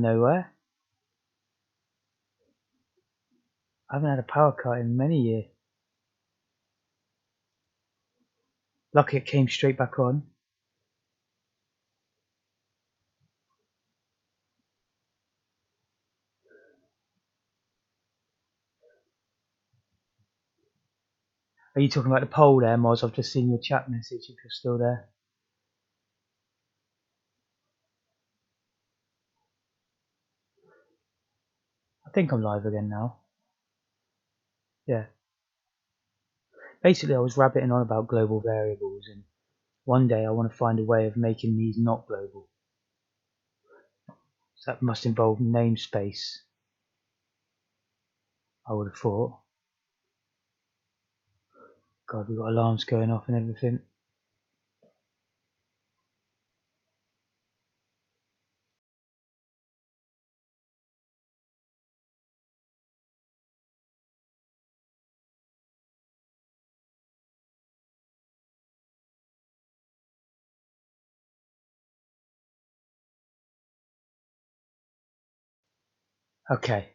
nowhere. I haven't had a power cut in many years. Lucky it came straight back on. Are you talking about the poll there, Moz? I've just seen your chat message if you're still there. I think I'm live again now. Yeah. Basically, I was rabbiting on about global variables, and one day I want to find a way of making these not global. So that must involve namespace, I would have thought. God, we've got alarms going off and everything. Okay.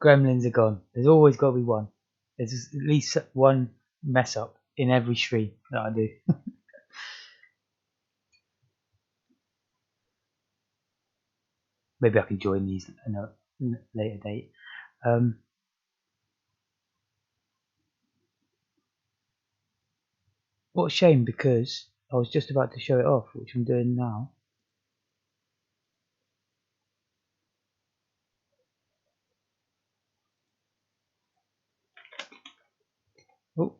Gremlins are gone. There's always got to be one. There's at least one mess up in every stream that I do. Maybe I can join these at a later date. What a shame, because I was just about to show it off, which I'm doing now. Oh,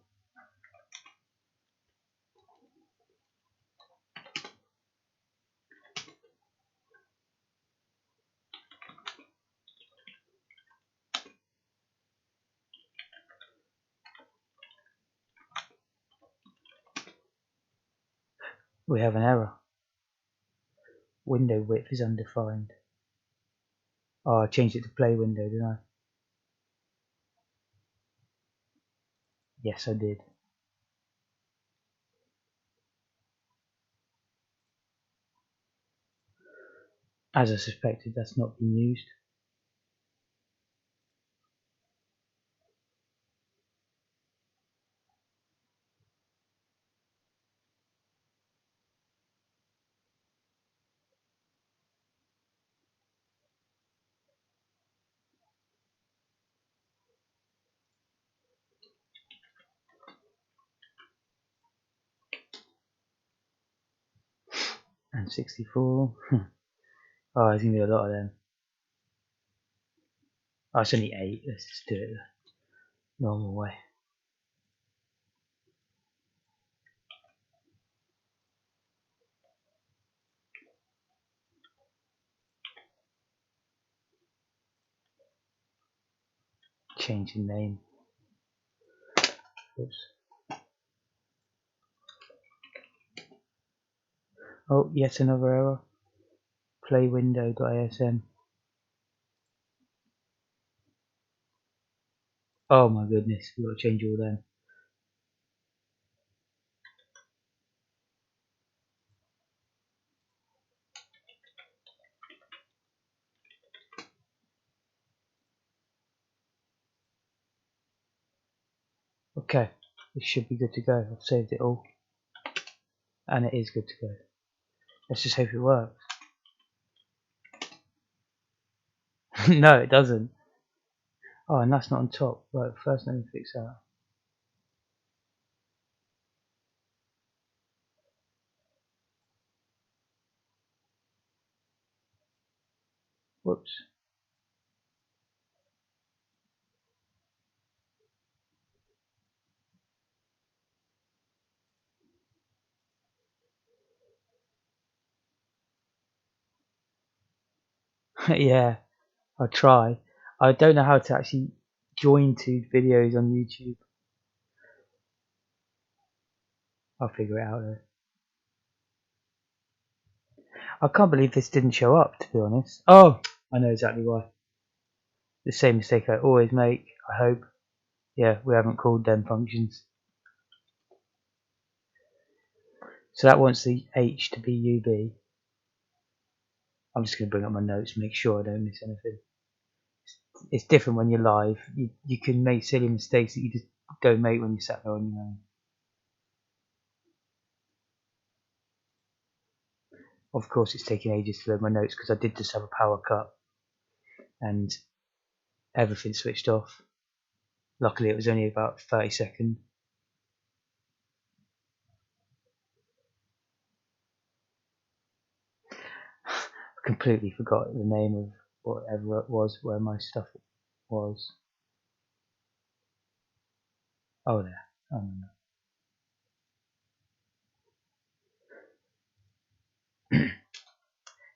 we have an error. Window width is undefined. Oh, I changed it to play window, didn't I? Yes, I did. As I suspected, that's not been used. And 64. Oh, there's going to be a lot of them. Oh, it's only 8. Let's just do it the normal way. Change the name. Oops. Oh, yet another error. Play window.asm. Oh my goodness, we've got to change all them. Okay, this should be good to go. I've saved it all. And it is good to go. Let's just hope it works. No, it doesn't. Oh, and that's not on top. Right, first let me fix that. Whoops. Yeah, I'll try. I don't know how to actually join two videos on YouTube. I'll figure it out though. I can't believe this didn't show up, to be honest. Oh, I know exactly why. The same mistake I always make, I hope. Yeah, we haven't called them functions. So that wants the H to be UB. I'm just going to bring up my notes, make sure I don't miss anything. It's different when you're live. You can make silly mistakes that you just don't make when you're sat there on your own. Of course, it's taking ages to load my notes because I did just have a power cut and everything switched off. Luckily, it was only about 30 seconds. I completely forgot the name of whatever it was where my stuff was. Oh, there. Oh, no.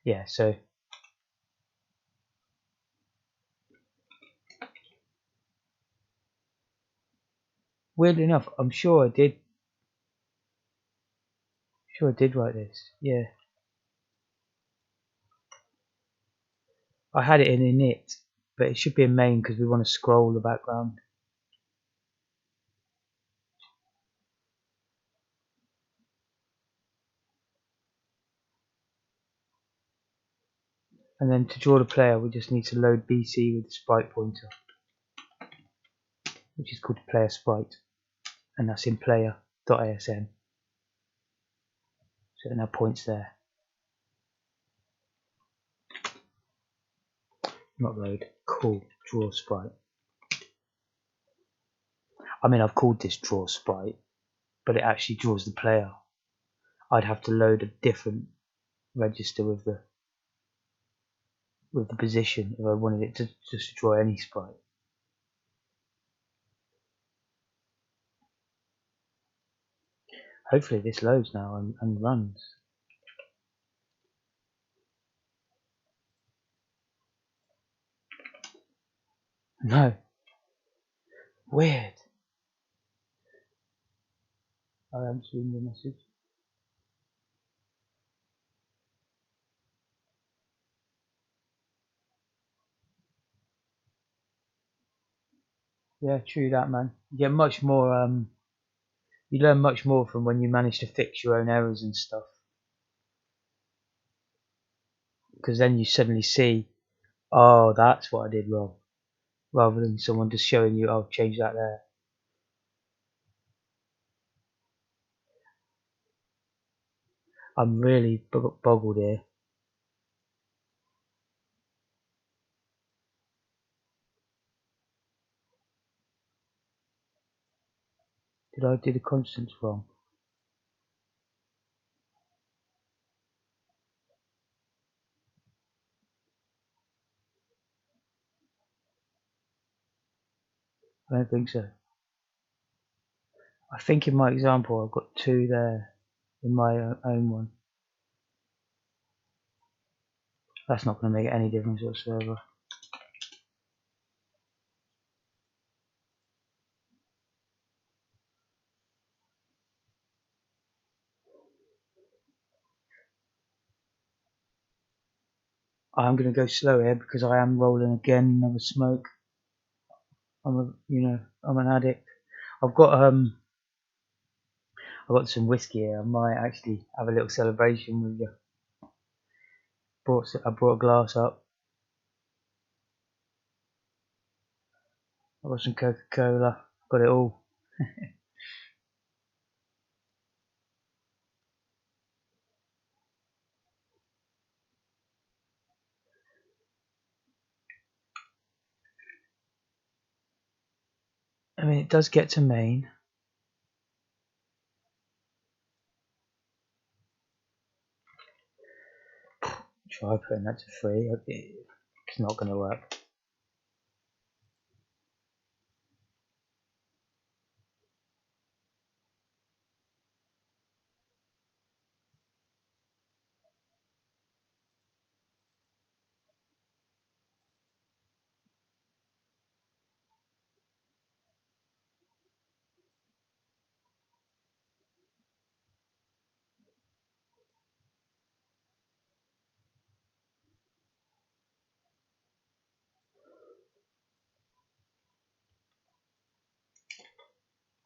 Yeah, so weirdly enough, I'm sure I did write this. Yeah, I had it in init, but it should be in main because we want to scroll the background. And then to draw the player, we just need to load BC with the sprite pointer, which is called player sprite, and that's in player.asm. So it now points there. Not load, call draw sprite. I mean, I've called this draw sprite, but it actually draws the player. I'd have to load a different register with the position if I wanted it to just draw any sprite. Hopefully this loads now and runs. No. Weird. I haven't seen the message. Yeah, true that, man. You get much more, you learn much more from when you manage to fix your own errors and stuff. Because then you suddenly see, oh, that's what I did wrong. Rather than someone just showing you, oh, change that there. I'm really boggled here. Did I do the constants wrong? I don't think so. I think in my example I've got 2 there in my own one. That's not going to make any difference whatsoever. I'm going to go slow here because I am rolling again another smoke. I'm an addict. I've got some whiskey here. I might actually have a little celebration with you. I brought a glass up. I've got some Coca-Cola. Got it all. I mean, it does get to main. Try putting that to 3. It's not going to work.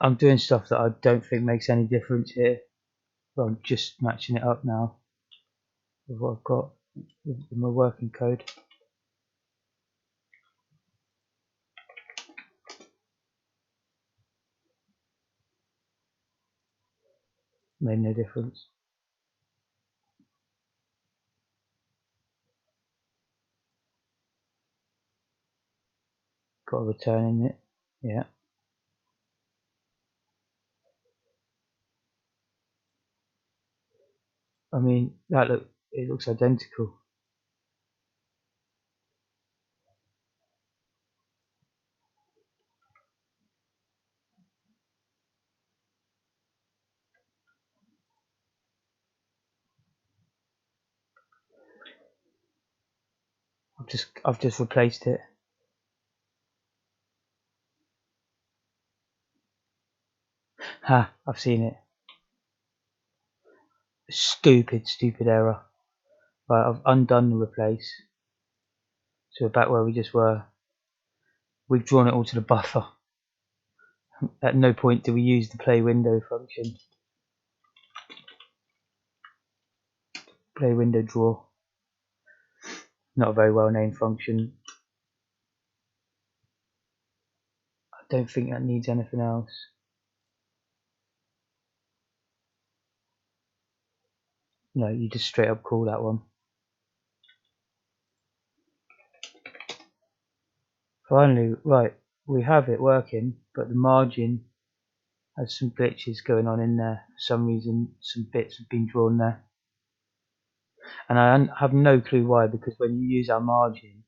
I'm doing stuff that I don't think makes any difference here. But I'm just matching it up now with what I've got. in my working code. Made no difference. Got a return in it. Yeah. I mean, it looks identical. I've just replaced it. Ha! I've seen it. Stupid error. Right, I've undone the replace. So we're back where we just were. We've drawn it all to the buffer. At no point do we use the play window function. Play window draw. Not a very well named function. I don't think that needs anything else. No, you just straight up call that one. Finally, right, we have it working, but the margin has some glitches going on in there. For some reason, some bits have been drawn there. And I have no clue why, because when you use our margin,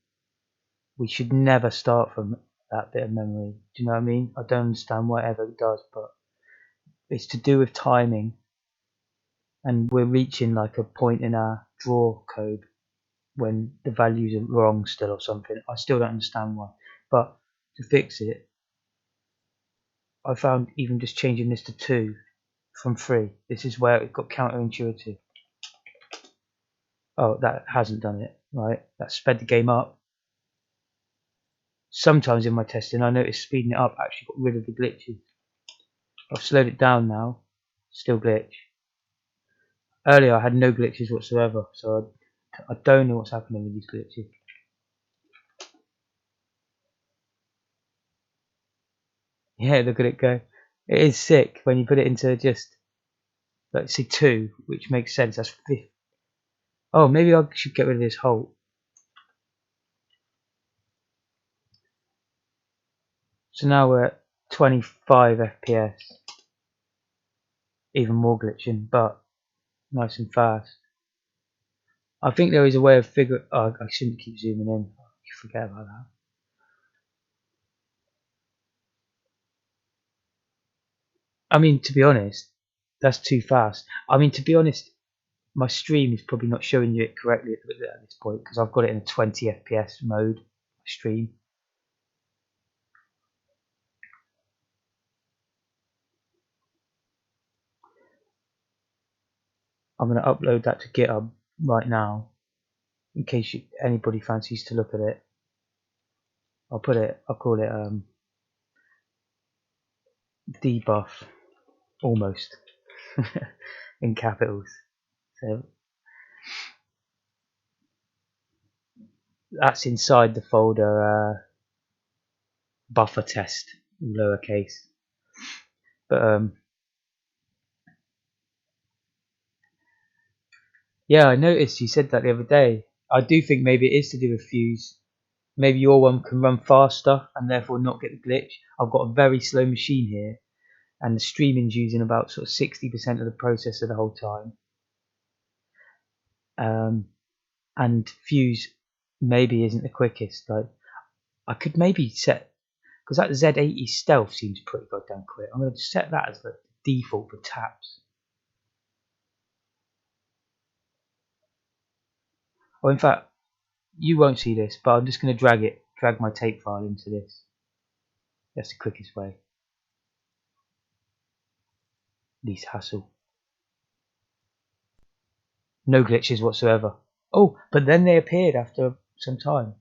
we should never start from that bit of memory. Do you know what I mean? I don't understand whatever it does, but it's to do with timing. And we're reaching like a point in our draw code when the values are wrong still or something. I still don't understand why. But to fix it, I found even just changing this to 2 from 3. This is where it got counterintuitive. Oh, that hasn't done it, right? That sped the game up. Sometimes in my testing, I noticed speeding it up actually got rid of the glitches. I've slowed it down now, still glitch. Earlier I had no glitches whatsoever, so I don't know what's happening with these glitches. Yeah, look at it go. It is sick when you put it into just, let's say 2, which makes sense. That's 50. Oh, maybe I should get rid of this halt. So now we're at 25 FPS. Even more glitching, but nice and fast. I think there is a way of figuring. Oh, I shouldn't keep zooming in. Forget about that. I mean, to be honest, that's too fast. I mean, to be honest, my stream is probably not showing you it correctly at this point because I've got it in a 20 FPS mode stream. I'm going to upload that to GitHub right now in case anybody fancies to look at it. I'll call it debuff almost in capitals. So that's inside the folder buffer test in lowercase. But yeah, I noticed you said that the other day. I do think maybe it is to do with fuse. Maybe your one can run faster and therefore not get the glitch. I've got a very slow machine here, and the streaming's using about sort of 60% of the processor the whole time. And fuse maybe isn't the quickest. Like I could maybe set, because that Z80 stealth seems pretty goddamn quick. I'm going to set that as the default for taps. Or in fact, you won't see this, but I'm just going to drag my tape file into this. That's the quickest way. Least hassle. No glitches whatsoever. Oh, but then they appeared after some time.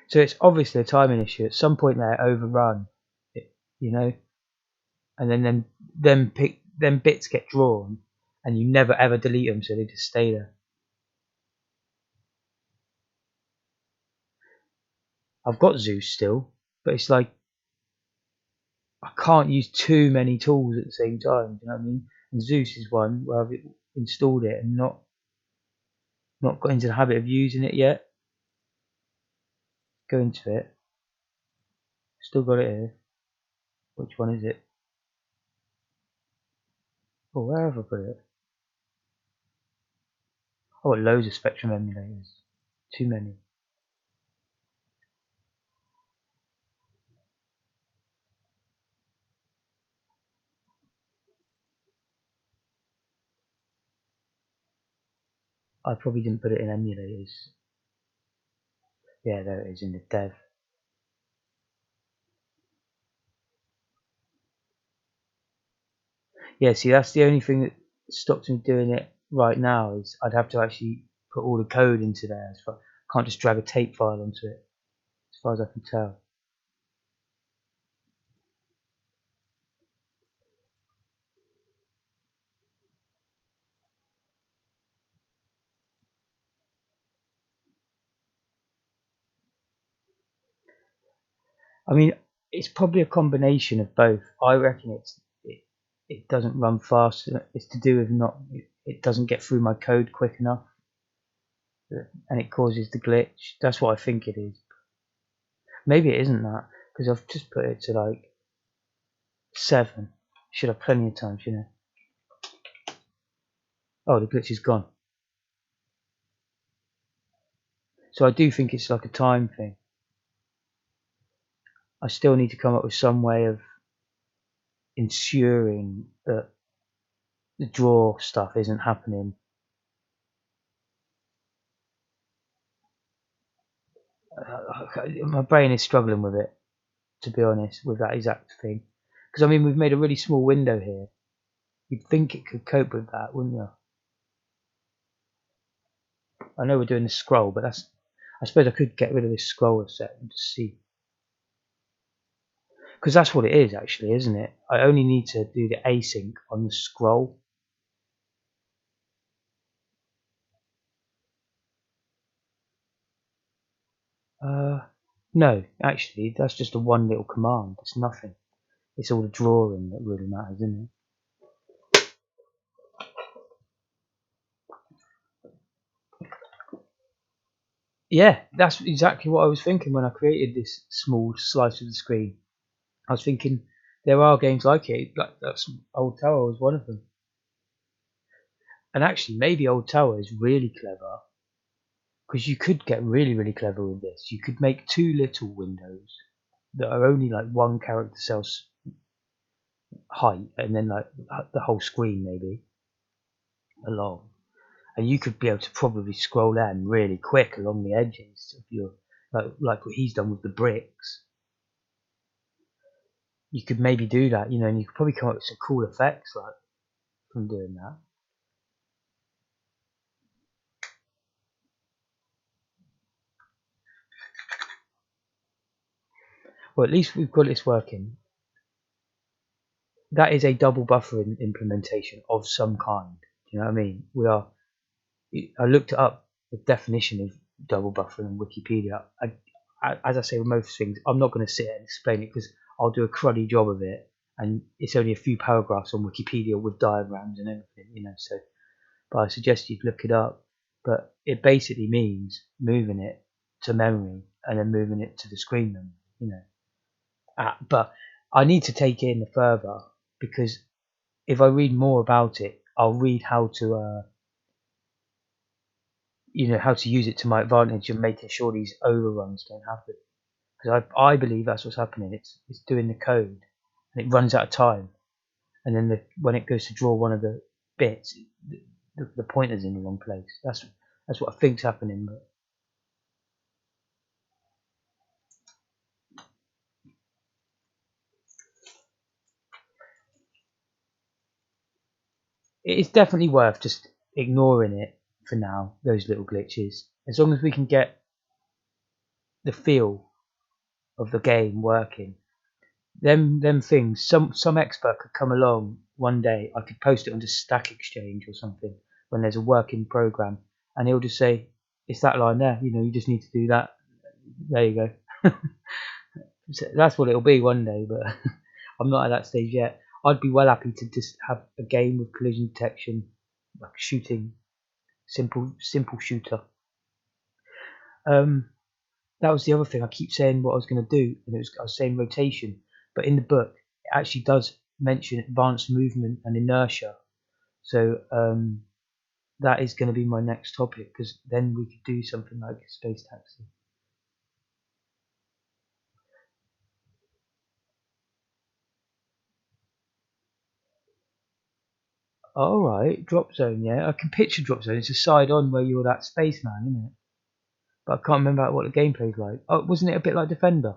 So it's obviously a timing issue. At some point they overrun, you know, and then bits get drawn, and you never ever delete them, so they just stay there. I've got Zeus still, but it's like I can't use too many tools at the same time. Do you know what I mean? And Zeus is one where I've installed it and not got into the habit of using it yet. Go into it. Still got it here. Which one is it? Oh, where have I put it? I've got loads of Spectrum emulators. Too many. I probably didn't put it in emulators. Yeah, there it is in the dev. Yeah, see, that's the only thing that stops me doing it right now is I'd have to actually put all the code into there. I can't just drag a tape file onto it, as far as I can tell. I mean, it's probably a combination of both. I reckon it doesn't run fast. It's to do with it doesn't get through my code quick enough, and it causes the glitch. That's what I think it is. Maybe it isn't that, because I've just put it to like 7. Should have plenty of time, shouldn't I? Oh, the glitch is gone. So I do think it's like a time thing. I still need to come up with some way of ensuring that the draw stuff isn't happening. My brain is struggling with it, to be honest, with that exact thing. Because I mean, we've made a really small window here. You'd think it could cope with that, wouldn't you? I know we're doing the scroll, but I suppose I could get rid of this scroller set and just see. Because that's what it is actually, isn't it? I only need to do the async on the scroll. No, actually, that's just a one little command. It's nothing. It's all the drawing that really matters, isn't it? Yeah, that's exactly what I was thinking when I created this small slice of the screen. I was thinking there are games like it. Like that's Old Tower was one of them. And actually, maybe Old Tower is really clever because you could get really, really clever with this. You could make 2 little windows that are only like 1 character cell height, and then like the whole screen maybe along. And you could be able to probably scroll down really quick along the edges of your like what he's done with the bricks. You could maybe do that, and you could probably come up with some cool effects like from doing that. Well, at least we've got this working. That is a double buffering implementation of some kind. Do you know what I mean? I looked up the definition of double buffering on Wikipedia. As I say with most things, I'm not going to sit and explain it because I'll do a cruddy job of it, and it's only a few paragraphs on Wikipedia with diagrams and everything, So, but I suggest you look it up. But it basically means moving it to memory and then moving it to the screen memory, But I need to take it in further because if I read more about it, I'll read how to how to use it to my advantage and making sure these overruns don't happen. Because I believe that's what's happening. It's doing the code and it runs out of time, and then when it goes to draw one of the bits, the pointer's in the wrong place. That's what I think's happening. But it's definitely worth just ignoring it for now. Those little glitches, as long as we can get the feel of the game working. Them things. Some expert could come along one day I could post it onto Stack Exchange or something when there's a working program, and he'll just say, it's that line there, you just need to do that. There you go. So that's what it'll be one day, but I'm not at that stage yet. I'd be well happy to just have a game with collision detection, like shooting, simple shooter. That was the other thing. I keep saying what I was going to do, and I was saying rotation, but in the book it actually does mention advanced movement and inertia. So that is going to be my next topic, because then we could do something like a space taxi. All right, drop zone. Yeah, I can picture drop zone. It's a side on where you're that spaceman, isn't it? But I can't remember what the gameplay's like. Oh, wasn't it a bit like Defender?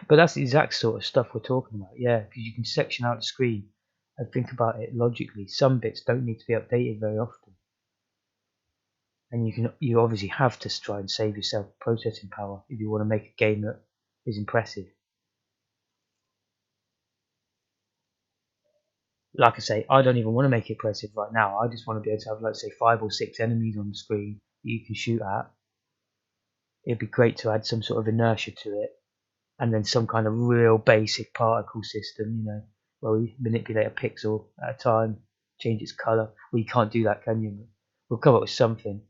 But that's the exact sort of stuff we're talking about. Yeah, because you can section out the screen and think about it logically. Some bits don't need to be updated very often, and you obviously have to try and save yourself processing power if you want to make a game that is impressive. Like I say, I don't even want to make it impressive right now. I just want to be able to have, let's say, 5 or 6 enemies on the screen that you can shoot at. It'd be great to add some sort of inertia to it, and then some kind of real basic particle system, where we manipulate a pixel at a time, change its color. Well, you can't do that, can you? We'll come up with something.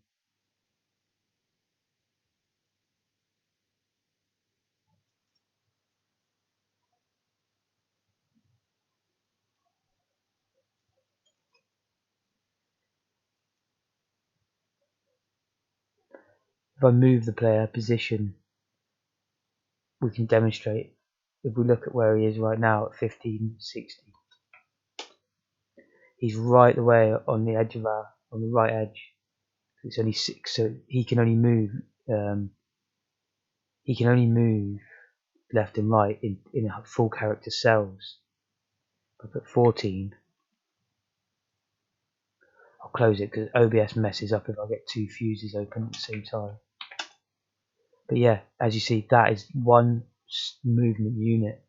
If I move the player position, we can demonstrate. If we look at where he is right now at 1560, he's right the way on the edge on the right edge. It's only 6, so he can only move. He can only move left and right in full character cells. If I put 14, I'll close it because OBS messes up if I get 2 fuses open at the same time. But yeah, as you see, that is one movement unit.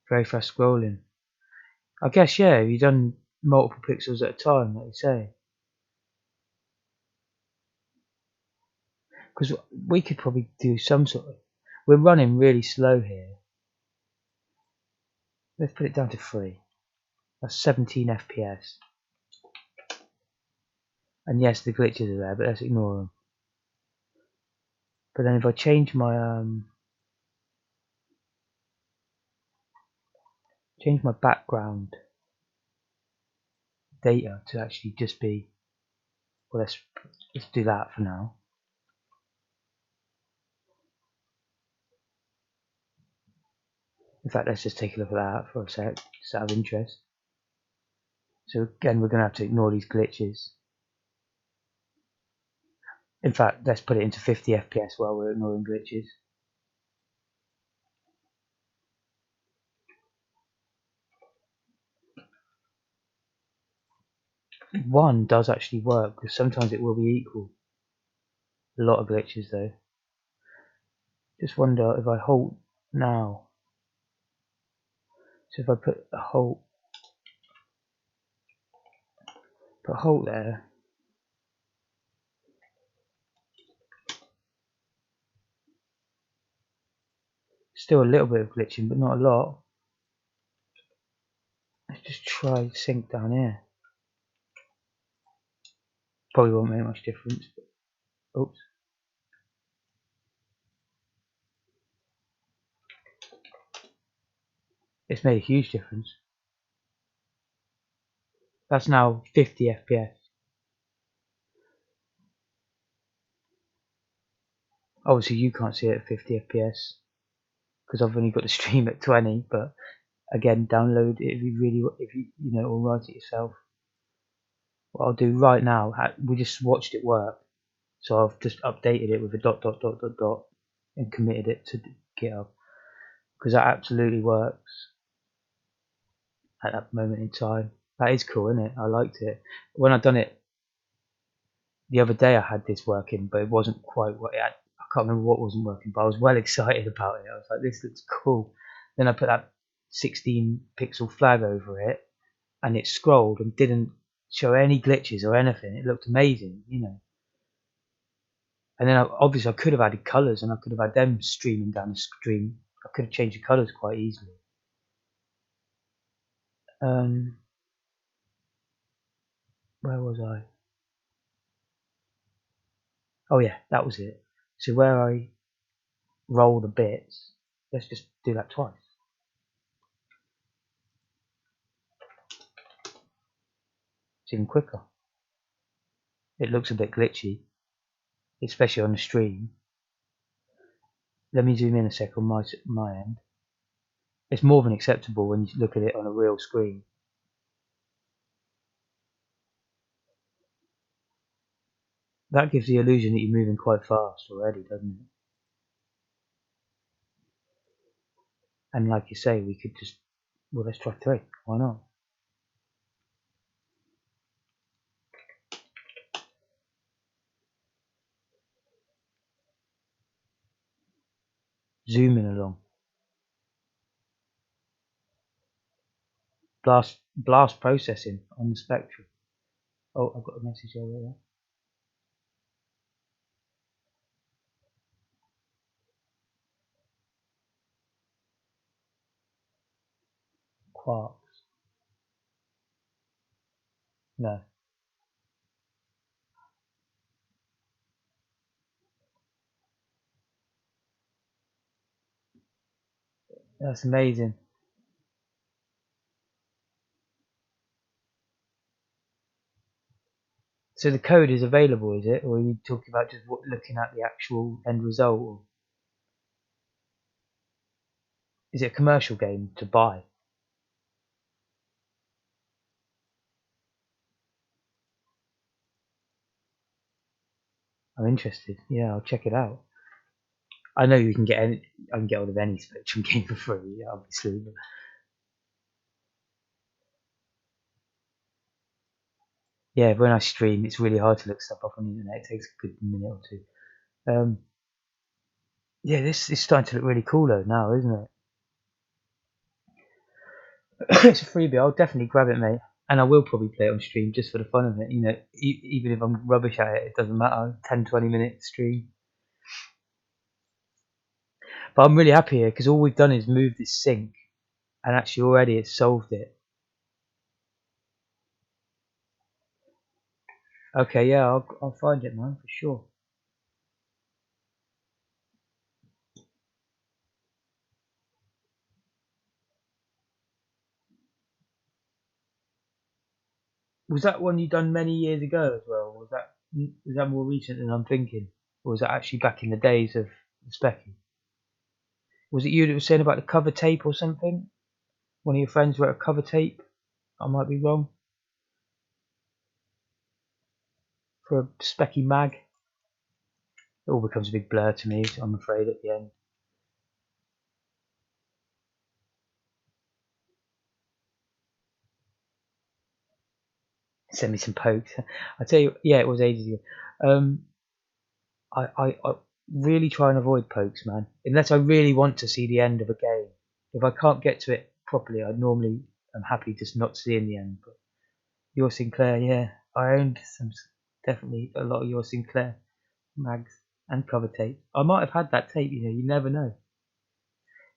Very fast scrolling. I guess, yeah, you've done multiple pixels at a time, like you say. Because we could probably do some sort of... We're running really slow here. Let's put it down to 3. That's 17 FPS. And yes, the glitches are there, but let's ignore them. But then if I change my background data to actually just be, well, let's do that for now. In fact, let's just take a look at that for a sec, just out of interest. So again, we're going to have to ignore these glitches. In fact, let's put it into 50 FPS while we're ignoring glitches. One does actually work, because sometimes it will be equal. A lot of glitches though. Just wonder if I halt now. So if I put a halt there, still a little bit of glitching, but not a lot. Let's just try sync down here. Probably won't make much difference. But, oops. It's made a huge difference. That's now 50 FPS. Obviously you can't see it at 50 FPS because I've only got the stream at 20, but again, download it if you or write it yourself. What I'll do right now, we just watched it work, so I've just updated it with a dot and committed it to GitHub, because that absolutely works at that moment in time. That is cool, isn't it? I liked it. When I've done it the other day I had this working, but it wasn't quite what it had. I can't remember what wasn't working, but I was well excited about it. I was like, this looks cool. Then I put that 16 pixel flag over it, and it scrolled and didn't show any glitches or anything. It looked amazing, you know. And then obviously I could have added colours, and I could have had them streaming down the stream. I could have changed the colours quite easily. Where was I? Oh yeah, that was it. So where I roll the bits, let's just do that twice. It's even quicker. It looks a bit glitchy, especially on the stream. Let me zoom in a sec on my end. It's more than acceptable when you look at it on a real screen. That gives the illusion that you're moving quite fast already, doesn't it? And like you say, we could just, well, let's try 3. Why not? Zooming along. Blast processing on the spectrum. Oh, I've got a message over there. Quarks. No. That's amazing. So the code is available, is it? Or are you talking about just looking at the actual end result? Or is it a commercial game to buy? I'm interested. Yeah, I'll check it out. I know you can get I can get hold of any Spectrum game for free, obviously. But yeah, when I stream, it's really hard to look stuff up on the internet. It takes a good minute or two. Yeah, this is starting to look really cool though now, isn't it? It's a freebie. I'll definitely grab it, mate. And I will probably play it on stream just for the fun of it. You know, even if I'm rubbish at it, it doesn't matter. 10, 20-minute stream. But I'm really happy here because all we've done is move this sync, and actually already it's solved it. Okay, yeah, I'll find it, man, for sure. Was that one you done many years ago as well? Was that more recent than I'm thinking, or was that actually back in the days of Specky? Was it you that was saying about the cover tape or something? One of your friends wrote a cover tape. I might be wrong. For a Specky mag. It all becomes a big blur to me, I'm afraid, at the end. Send me some pokes. I tell you, yeah, it was ages ago. I really try and avoid pokes, man. Unless I really want to see the end of a game. If I can't get to it properly, I normally am happy just not seeing the end. But your Sinclair, yeah, I owned definitely a lot of your Sinclair mags and cover tape. I might have had that tape, you know, you never know.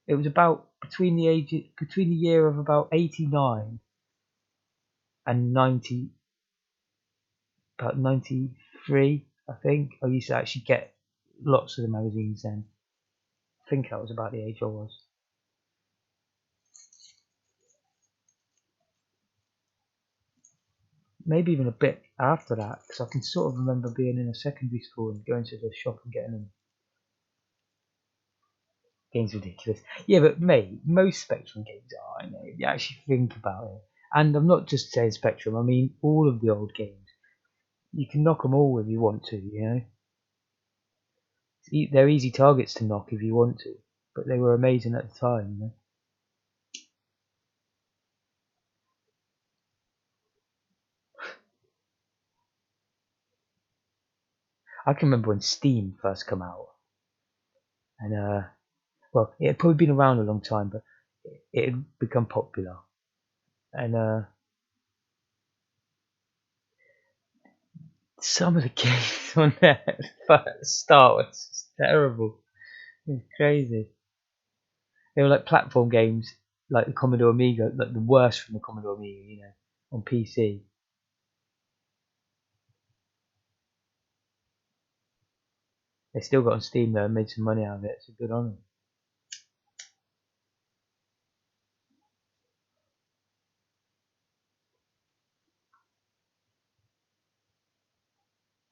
It was about between the year of about 89 and 90, about 93, I think. I used to actually get lots of the magazines then. I think that was about the age I was. Maybe even a bit after that, because I can sort of remember being in a secondary school and going to the shop and getting them. Game's ridiculous. Yeah, but mate, most Spectrum games are, I know, if you actually think about it. And I'm not just saying Spectrum, I mean all of the old games. You can knock them all if you want to, you know. They're easy targets to knock if you want to, but they were amazing at the time, you know. I can remember when Steam first come out, and well, it had probably been around a long time, but it had become popular, and some of the games on there at the start was just terrible. It was crazy. They were like platform games, like the Commodore Amiga, like the worst from the Commodore Amiga, you know, on PC. They still got on Steam though and made some money out of it, so good on them.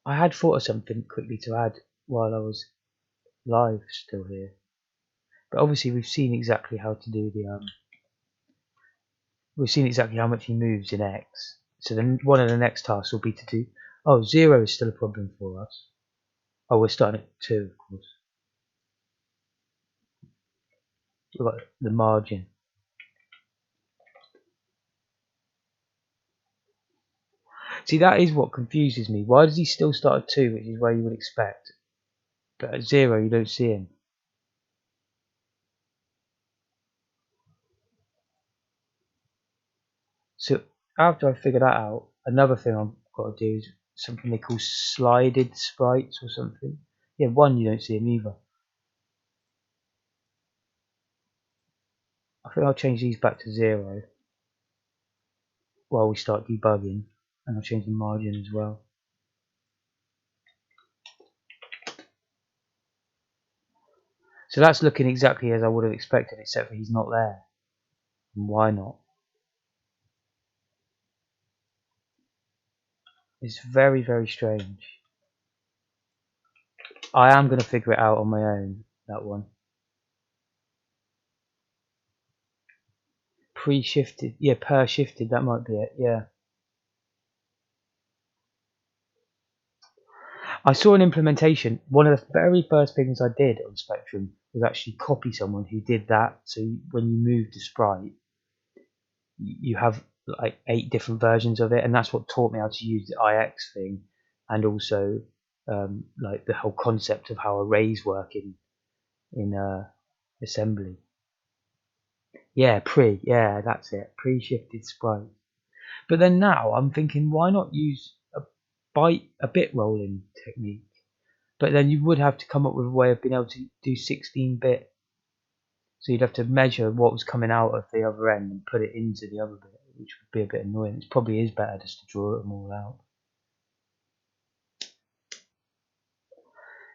I had thought of something quickly to add while I was live still here, but obviously we've seen exactly how to do we've seen exactly how much he moves in X. So then one of the next tasks will be to do. Oh, 0 is still a problem for us. Oh, we're starting at 2, of course. We've got the margin. See, that is what confuses me. Why does he still start at 2, which is where you would expect? But at 0, you don't see him. So after I figure that out, another thing I've got to do is something they call slided sprites or something. Yeah, 1, you don't see him either. I think I'll change these back to 0 while we start debugging, and I'll change the margin as well. So that's looking exactly as I would have expected, except for he's not there. And why not? It's very, very strange. I am going to figure it out on my own, that one. Pre-shifted, yeah, per shifted, that might be it, yeah. I saw an implementation. One of the very first things I did on Spectrum was actually copy someone who did that. So when you move the sprite, you have like 8 different versions of it, and that's what taught me how to use the IX thing, and also like the whole concept of how arrays work in assembly. Yeah, yeah, that's it. Pre-shifted sprite. But then now I'm thinking, why not use a bit rolling technique? But then you would have to come up with a way of being able to do 16-bit. So you'd have to measure what was coming out of the other end and put it into the other bit, which would be a bit annoying. It probably is better just to draw them all out.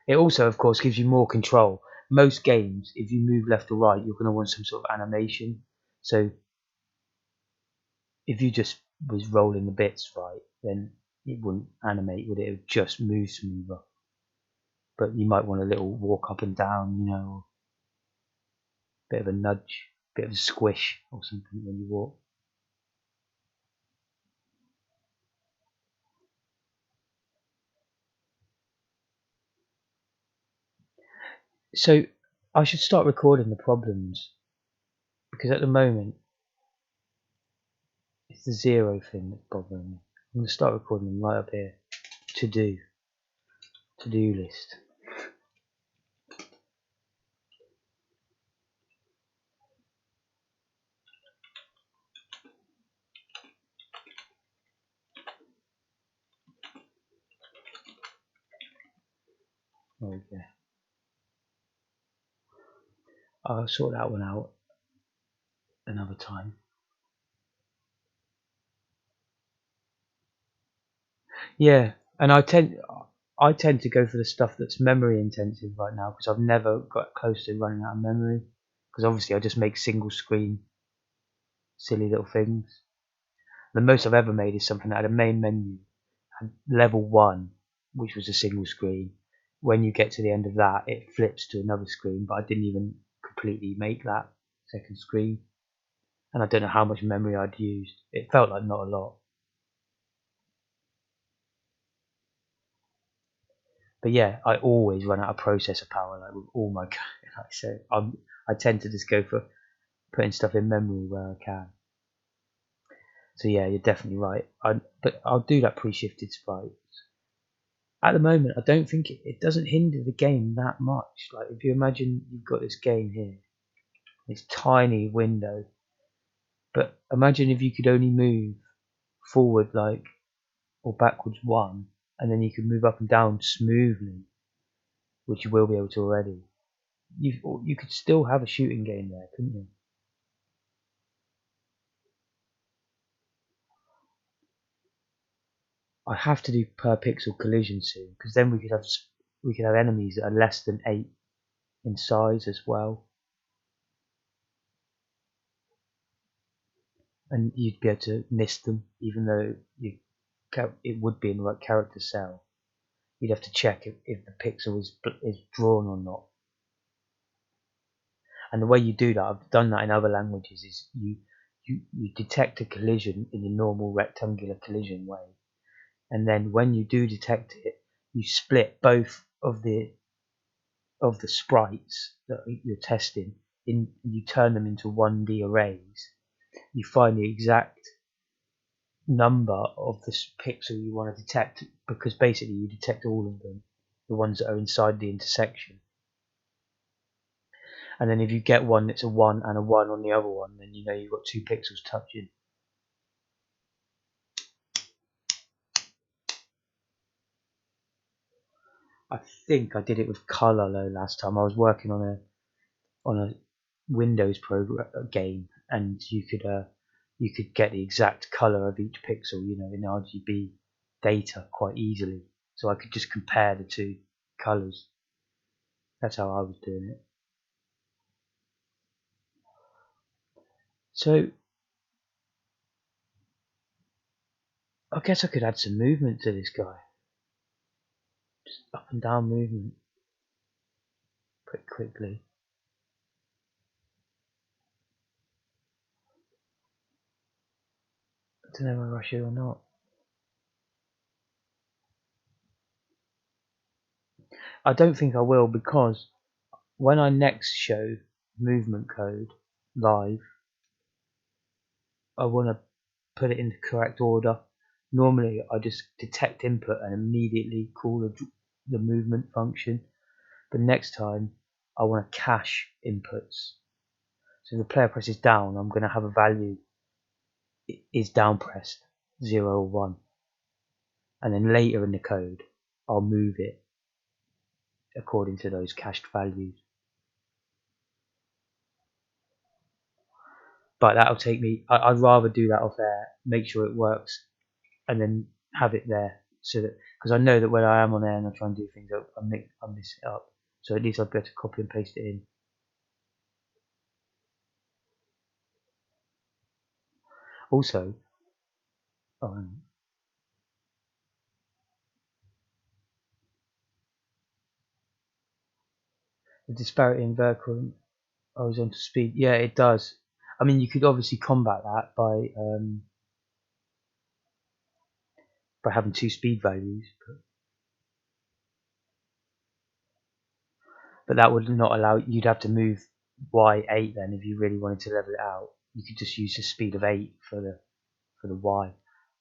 It also, of course, gives you more control. Most games, if you move left or right, you're going to want some sort of animation. So if you just was rolling the bits right, then it wouldn't animate, would it? It would just move smoother. But you might want a little walk up and down, you know, bit of a nudge, bit of a squish or something when you walk. So I should start recording the problems, because at the moment it's the 0 thing that's bothering me. I'm going to start recording them right up here. To do list. There we go. I'll sort that one out another time. Yeah, and I tend to go for the stuff that's memory intensive right now, because I've never got close to running out of memory, because obviously I just make single screen silly little things. The most I've ever made is something that had a main menu and level 1, which was a single screen. When you get to the end of that, it flips to another screen, but I didn't even completely make that second screen, and I don't know how much memory I'd used. It felt like not a lot. But yeah, I always run out of processor power, like with all my code. Like, so I tend to just go for putting stuff in memory where I can. So yeah, you're definitely right. But I'll do that pre-shifted sprite. At the moment, I don't think it doesn't hinder the game that much. Like if you imagine you've got this game here, this tiny window, but imagine if you could only move forward like or backwards one, and then you could move up and down smoothly, which you will be able to already. You could still have a shooting game there, couldn't you? I have to do per pixel collision soon, because then we could have enemies that are less than 8 in size as well, and you'd be able to miss them, even though it would be in the right character cell. You'd have to check if the pixel is drawn or not. And the way you do that, I've done that in other languages, is you detect a collision in your normal rectangular collision way, and then when you do detect it, you split both of the sprites that you're testing in, you turn them into 1D arrays. You find the exact number of the pixel you want to detect, because basically you detect all of them, the ones that are inside the intersection. And then if you get one that's a 1 and a 1 on the other one, then you know you've got 2 pixels touching. I think I did it with colour though last time. I was working on a Windows game, and you could get the exact colour of each pixel, you know, in RGB data quite easily. So I could just compare the two colours. That's how I was doing it. So I guess I could add some movement to this guy. Just up and down movement pretty quickly. I don't know whether I should or not. I don't think I will, because when I next show movement code live, I want to put it in the correct order. Normally I just detect input and immediately call the movement function, but next time I want to cache inputs. So if the player presses down, I'm going to have a value is down pressed, 0 or 1, and then later in the code I'll move it according to those cached values. But that'll take me, I'd rather do that off air, make sure it works, and then have it there, so that, because I know that when I am on air and I try and do things, I mess it up. So at least I'd be able to copy and paste it in. Also, um, the disparity in vertical and horizontal speed, yeah, it does. I mean, you could obviously combat that by having 2 speed values, but that would not allow, you'd have to move y8 then if you really wanted to level it out. You could just use the speed of 8 for the y.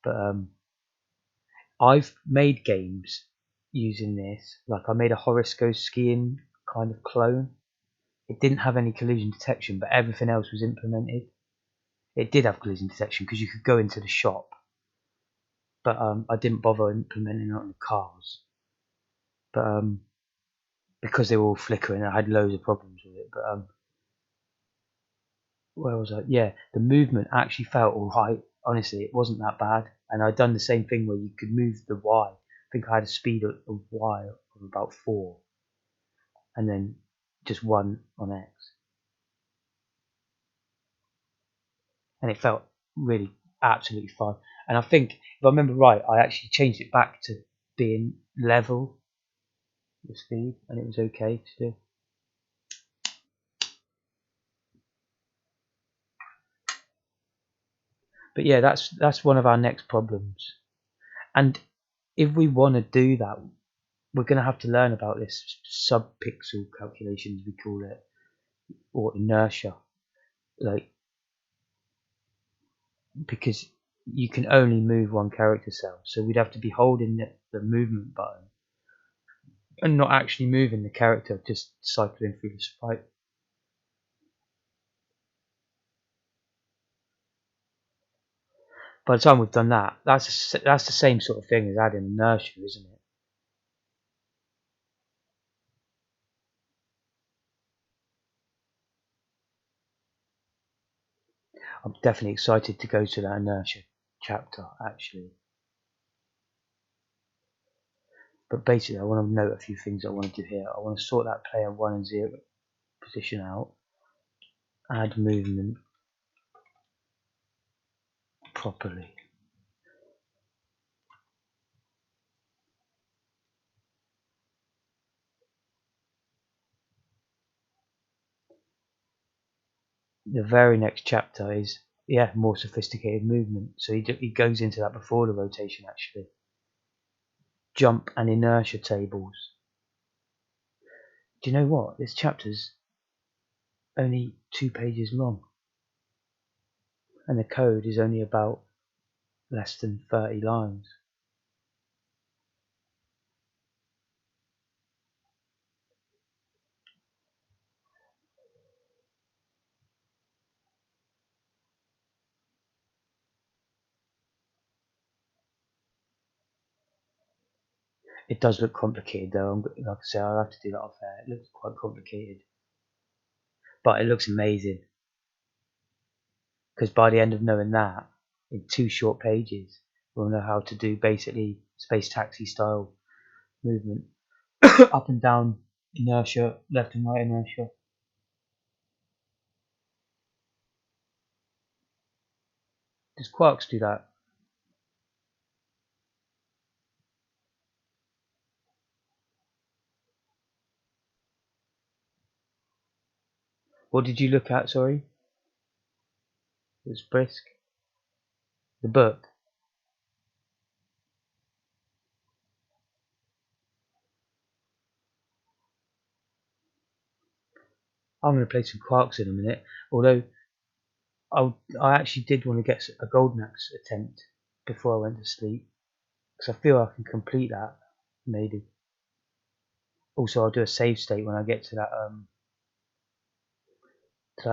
But I've made games using this. Like I made a Horoscope skiing kind of clone. It didn't have any collision detection, but everything else was implemented. It did have collision detection because you could go into the shop, but I didn't bother implementing it on the cars. But because they were all flickering, I had loads of problems with it. But where was I? Yeah, the movement actually felt alright. Honestly, it wasn't that bad. And I'd done the same thing where you could move the Y. I think I had a speed of Y of about 4, and then just 1 on X. And it felt really absolutely fine. And I think, if I remember right, I actually changed it back to being level the speed, and it was okay to do. But yeah, that's one of our next problems. And if we want to do that, we're going to have to learn about this sub-pixel calculation, as we call it, or inertia, like, because you can only move one character cell, so we'd have to be holding the movement button and not actually moving the character, just cycling through the sprite. By the time we've done that, that's the same sort of thing as adding inertia, isn't it? I'm definitely excited to go to that inertia chapter, actually. But basically, I want to note a few things I want to do here. I want to sort that player 1 and 0 position out, add movement properly. The very next chapter is, yeah, more sophisticated movement. So he goes into that before the rotation, actually. Jump and inertia tables. Do you know what? This chapter's only 2 pages long. And the code is only about less than 30 lines. It does look complicated though. Like I say, I'll have to do that off air. It looks quite complicated. But it looks amazing. Because by the end of knowing that, in 2 short pages, we'll know how to do basically space taxi style movement. Up and down inertia, left and right inertia. Does Quarks do that? What did you look at, sorry? It was Brisk. The book. I'm going to play some Quarks in a minute. Although, I actually did want to get a Golden Axe attempt before I went to sleep. Because I feel I can complete that, maybe. Also, I'll do a save state when I get to that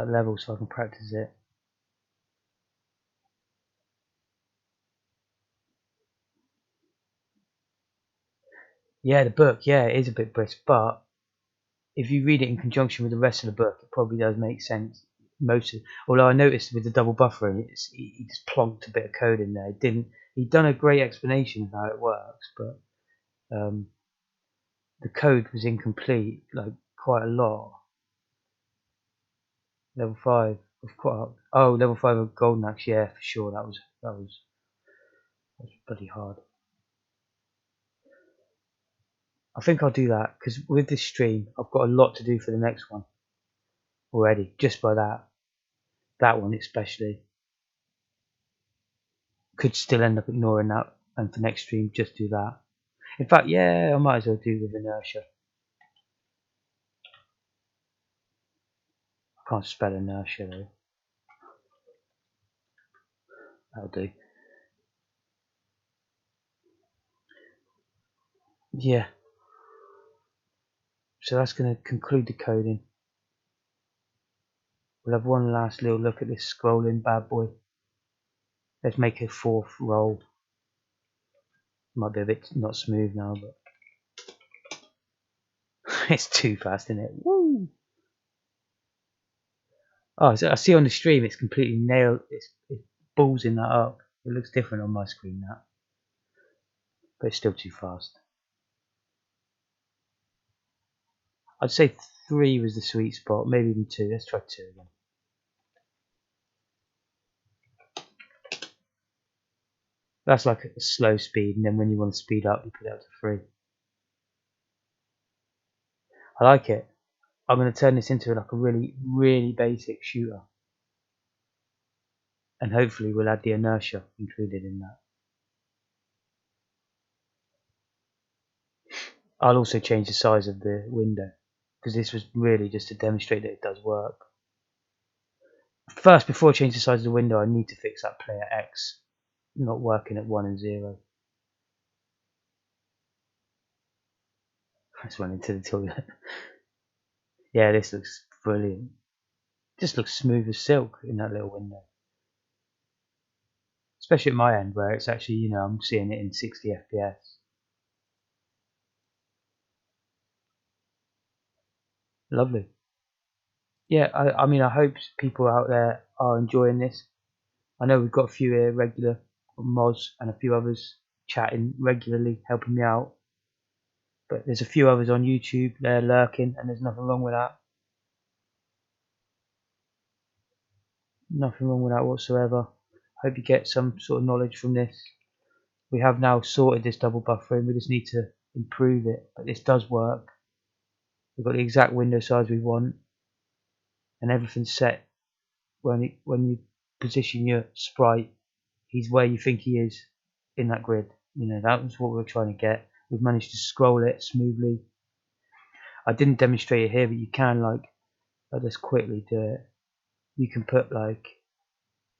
level so I can practice it. Yeah, the book, yeah, it is a bit brisk, but if you read it in conjunction with the rest of the book, it probably does make sense. Although I noticed with the double buffering, he just plonked a bit of code in there. He'd done a great explanation of how it works, but the code was incomplete, like quite a lot. Level 5 of Quark. Oh, level 5 of Golden Axe, yeah, for sure. That was bloody hard. I think I'll do that because with this stream, I've got a lot to do for the next one already. Just by that one especially. Could still end up ignoring that, and for next stream, just do that. In fact, yeah, I might as well do with inertia. I can't spell inertia though. That'll do. Yeah. So that's going to conclude the coding. We'll have one last little look at this scrolling bad boy. Let's make a 4th roll. Might be a bit not smooth now, but it's too fast, isn't it? Woo! Oh, so I see on the stream it's completely nailed. It's ballsing that up. It looks different on my screen now, but it's still too fast. I'd say 3 was the sweet spot, maybe even 2. Let's try 2 again. That's like a slow speed, and then when you want to speed up, you put it up to 3. I like it. I'm going to turn this into like a really, really basic shooter. And hopefully we'll add the inertia included in that. I'll also change the size of the window, because this was really just to demonstrate that it does work. First, before I change the size of the window, I need to fix that player X not working at 1 and 0. I just went into the toilet. Yeah, this looks brilliant. Just looks smooth as silk in that little window. Especially at my end where it's actually, you know, I'm seeing it in 60 FPS. Lovely. Yeah, I mean, I hope people out there are enjoying this. I know we've got a few here, regular mods, and a few others chatting regularly, helping me out. But there's a few others on YouTube, they're lurking, and there's nothing wrong with that. Nothing wrong with that whatsoever. Hope you get some sort of knowledge from this. We have now sorted this double buffering, we just need to improve it, but this does work. We've got the exact window size we want, and everything's set when you position your sprite, he's where you think he is in that grid. You know, that was what we were trying to get. We've managed to scroll it smoothly. I didn't demonstrate it here, but you can, like, I'll just quickly do it. You can put like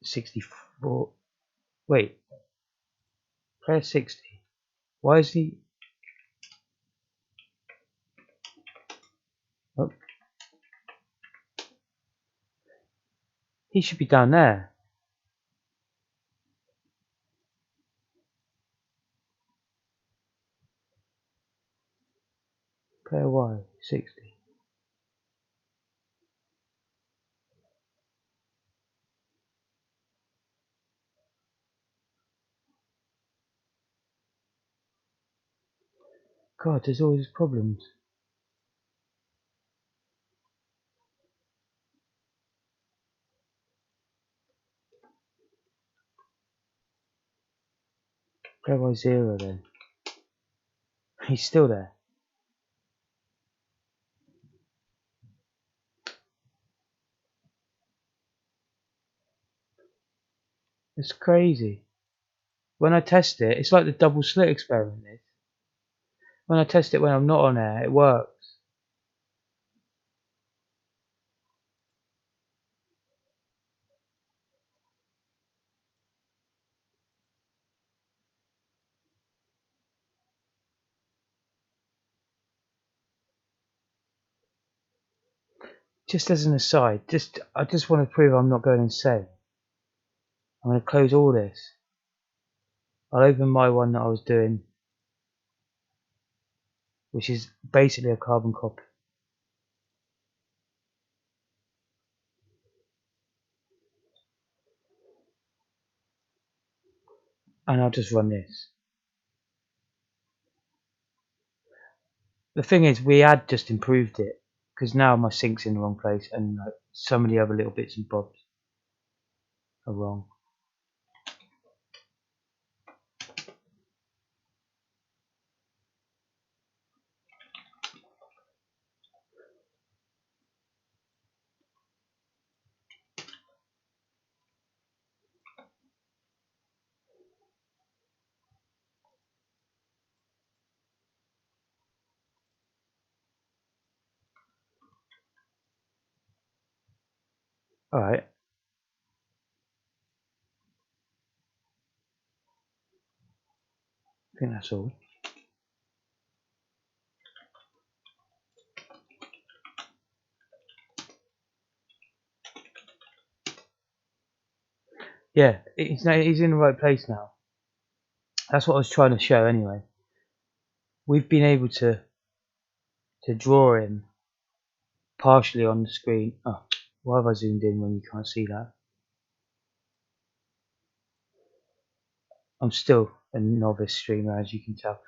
64. Wait, player 60. Why is he? Oh, he should be down there. Player Y 60. God, there's always problems. Player Y 0 then. He's still there. It's crazy. When I test it, it's like the double slit experiment. When I test it when I'm not on air, it works. Just as an aside, I just want to prove I'm not going insane. I'm going to close all this. I'll open my one that I was doing, which is basically a carbon copy. And I'll just run this. The thing is, we had just improved it, because now my sync's in the wrong place, and like, some of the other little bits and bobs are wrong. Alright, I think that's all. Yeah, he's in the right place now. That's what I was trying to show anyway. We've been able to draw him partially on the screen. Oh, why have I zoomed in when you can't see that? I'm still a novice streamer, as you can tell.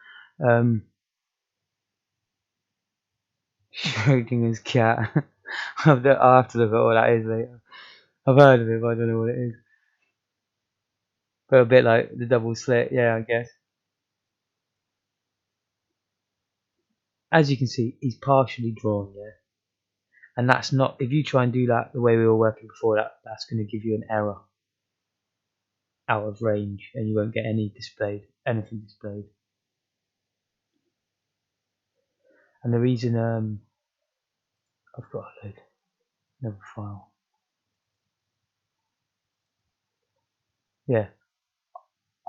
Schrodinger's cat. I'll have to look at what that is later. I've heard of it, but I don't know what it is. But a bit like the double slit, yeah, I guess. As you can see, he's partially drawn, yeah. And that's not, if you try and do that the way we were working before, that's going to give you an error out of range, and you won't get anything displayed. And the reason I've got to load another file. Yeah,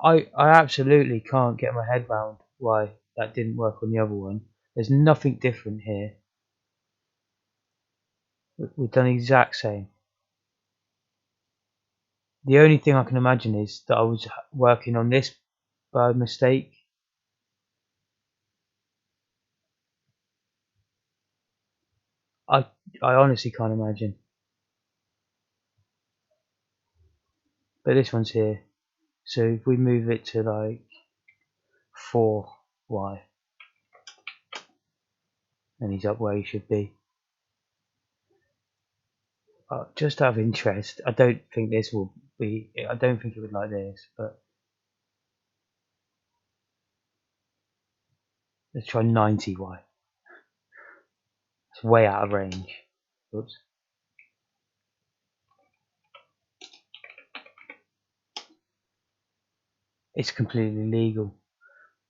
I absolutely can't get my head round why that didn't work on the other one. There's nothing different here. We've done the exact same. The only thing I can imagine is that I was working on this by mistake. I honestly can't imagine. But this one's here. So if we move it to like 4y, and he's up where he should be. Just out of interest, I don't think this will be, I don't think it would like this, but let's try 90y. It's way out of range. Oops. It's completely legal,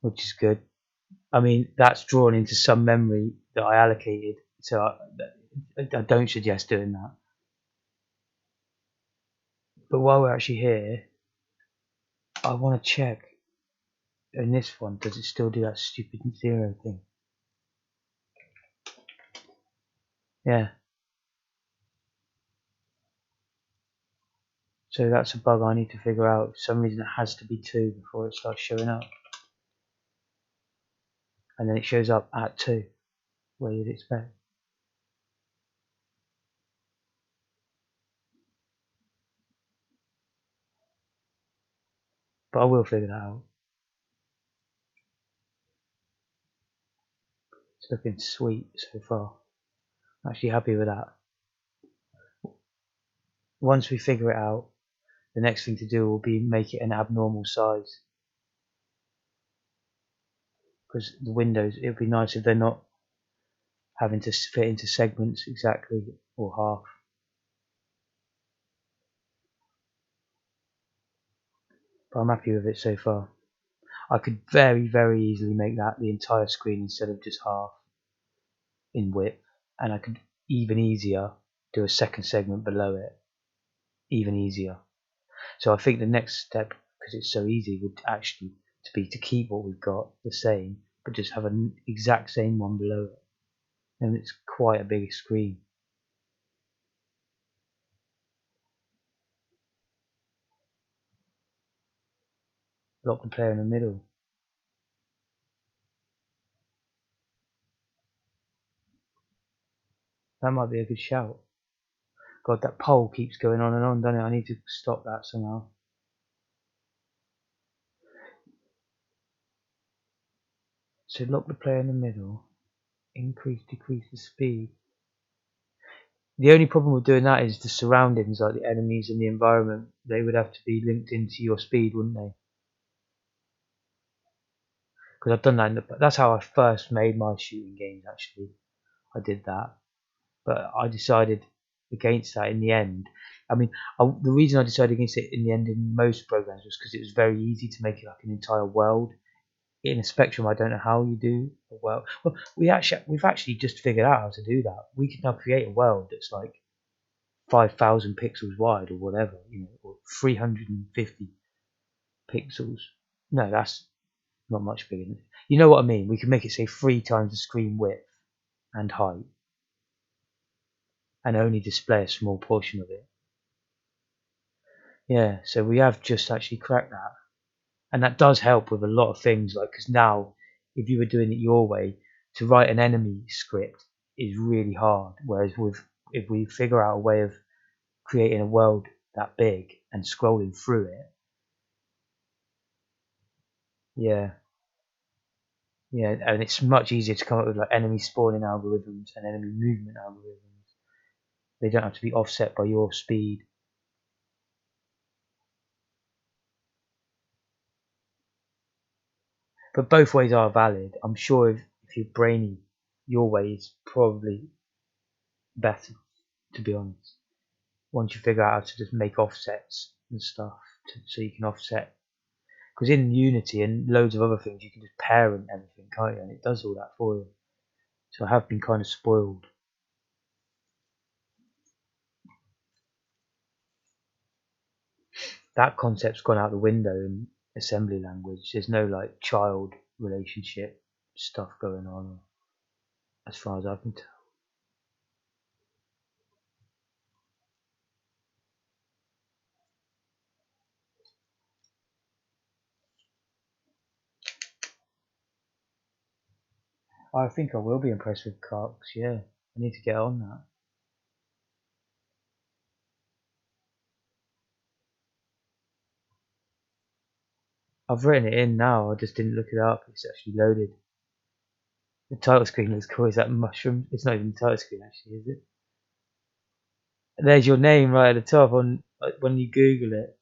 which is good. I mean, that's drawn into some memory that I allocated, so I don't suggest doing that. But while we're actually here, I want to check in this one, does it still do that stupid 0 thing? Yeah. So that's a bug I need to figure out. For some reason it has to be 2 before it starts showing up. And then it shows up at 2, where you'd expect. But I will figure that out. It's looking sweet so far. I'm actually happy with that. Once we figure it out, the next thing to do will be make it an abnormal size. Because the windows, it would be nice if they're not having to fit into segments exactly or half. But I'm happy with it so far. I could very, very easily make that the entire screen instead of just half in width, and I could even easier do a second segment below it, even easier. So I think the next step, because it's so easy, would actually be to keep what we've got the same, but just have an exact same one below it, and it's quite a big screen. Lock the player in the middle. That might be a good shout. God, that poll keeps going on and on, doesn't it? I need to stop that somehow. So lock the player in the middle, increase, decrease the speed. The only problem with doing that is the surroundings, like the enemies and the environment, they would have to be linked into your speed, wouldn't they? Because I've done that, that's how I first made my shooting games actually. I did that. But I decided against that in the end. I mean, the reason I decided against it in the end in most programs was because it was very easy to make it like an entire world. In a Spectrum, I don't know how you do a world. Well, we've actually just figured out how to do that. We can now create a world that's like 5,000 pixels wide or whatever, or 350 pixels. No, that's not much bigger. You know what I mean? We can make it say 3 times the screen width and height, and only display a small portion of it. Yeah, so we have just actually cracked that, and that does help with a lot of things. Like, because now, if you were doing it your way, to write an enemy script is really hard. Whereas if we figure out a way of creating a world that big and scrolling through it, yeah, and it's much easier to come up with like enemy spawning algorithms and enemy movement algorithms. They don't have to be offset by your speed. But both ways are valid. I'm sure if you're brainy, your way is probably better, to be honest. Once you figure out how to just make offsets and stuff, so you can offset. Because in Unity and loads of other things, you can just parent everything, can't you? And it does all that for you. So I have been kind of spoiled. That concept's gone out the window in assembly language. There's no like child relationship stuff going on. as far as I can tell. I think I will be impressed with Carks, yeah. I need to get on that. I've written it in now, I just didn't look it up, it's actually loaded. The title screen looks cool, is that mushroom? It's not even the title screen actually, is it? There's your name right at the top on when you Google it.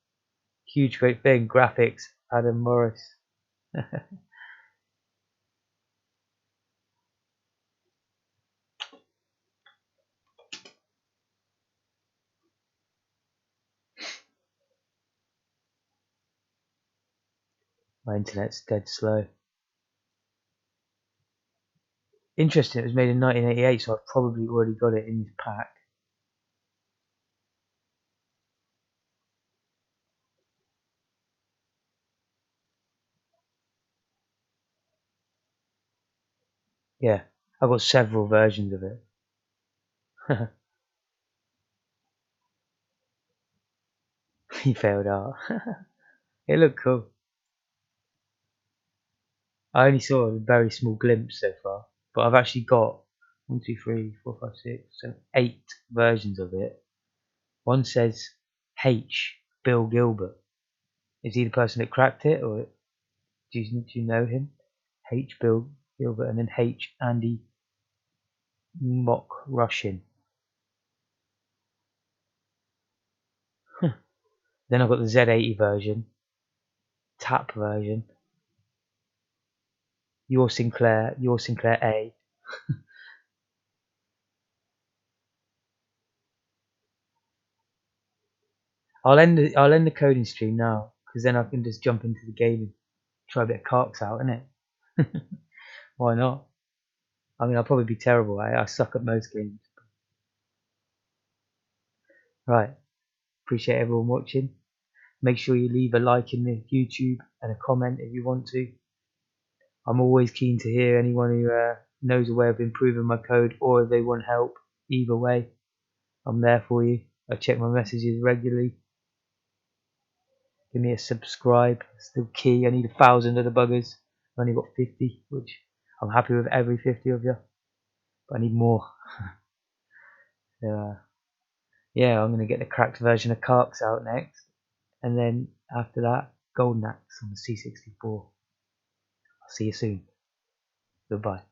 Huge great thing, graphics, Adam Morris. My internet's dead slow. Interesting, it was made in 1988, so I've probably already got it in this pack. Yeah, I've got several versions of it. He failed out. It looked cool. I only saw a very small glimpse so far, but I've actually got 1, 2, 3, 4, 5, 6, 7, 8 versions of it. One says H. Bill Gilbert. Is he the person that cracked it, or do you know him? H. Bill Gilbert, and then H. Andy Mock Rushin. Then I've got the Z80 version, Tap version, Your Sinclair A. I'll end the coding stream now, because then I can just jump into the game and try a bit of Carks out, innit? Why not? I mean, I'll probably be terrible. I suck at most games. Right. Appreciate everyone watching. Make sure you leave a like in the YouTube and a comment if you want to. I'm always keen to hear anyone who knows a way of improving my code, or if they want help. Either way, I'm there for you. I check my messages regularly. Give me a subscribe. Still key. I need 1,000 of the buggers. I've only got 50, which I'm happy with every 50 of you. But I need more. So, yeah, I'm going to get the cracked version of Carks out next. And then after that, Golden Axe on the C64. I'll see you soon. Goodbye.